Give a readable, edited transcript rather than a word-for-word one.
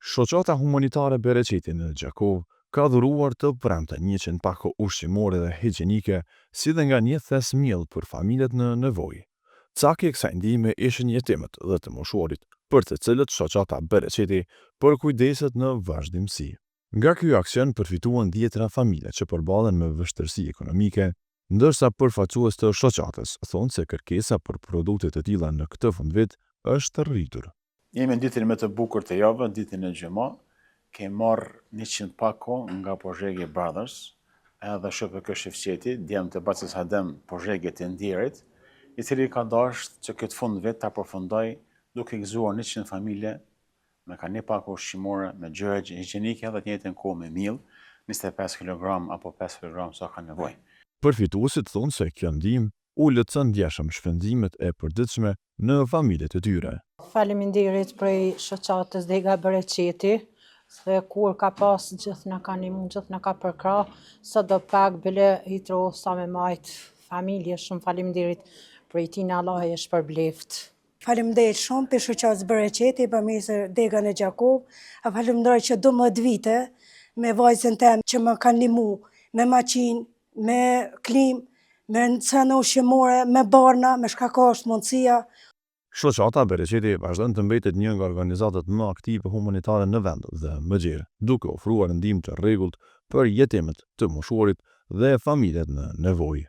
Shoqata humanitare Bereqeti në Gjakov ka dhuruar të premte 100 pako ushqimore dhe higjienike, si dhe nga një thes miell për familjet në nevojë. Caki i kësaj ndihme ishin jetimet dhe të moshuarit, për të cilët shoqata Bereqeti përkujdeset në vazhdimsi. Nga ky aksion përfituan 10 familje që përballen me vështirësi ekonomike, ndërsa përfaqësues të shoqatës thonë se kërkesa për produkte të tilla në këtë fundvit është rritur. Jemi në ditën më të bukur të javës, ditën e gjuma, kemi marrë 100 pako nga Pozhegi Brothers, edhe SHPK Shefqeti, djemë të Bacës Hadem Pozhegi të Ndjerit, i cili ka dashur që këtë fund vit ta përfundoj duke gëzuar 100 familje me ka 1 pako ushqimore me gjëra higjienike dhe të njëjtën kohë me miell, 25 kg apo 5 kg sa ka nevojë. Përfituesit thonë se kjo ndihmë u lehtëson ndjeshëm shpenzimet e përditshme në familjet e tyre. Faleminderit prej shoqatës Dega Bereqeti, se kur ka pas gjithë na ka ndihmu, gjithë na ka përkrah, sa do pak bile hitro sa me majt familje, shumë faleminderit prej tina Allah e shpërbleft. Faleminderit shumë për shoqatës Bereqeti, bamirëse Dega në Gjakov, a falemindoj që 12 vite me vajzën tem që më kanë ndihmu me maqinë, me klim, me cena ushqimore, me barna, me shka ka është mundësia. Shoqata Bereqeti vazhdon të mbetet një nga organizatat më aktive humanitare në vend dhe më gjerë, duke ofruar ndihmë të rregullt për jetimet, të moshuarit dhe familjet në nevojë.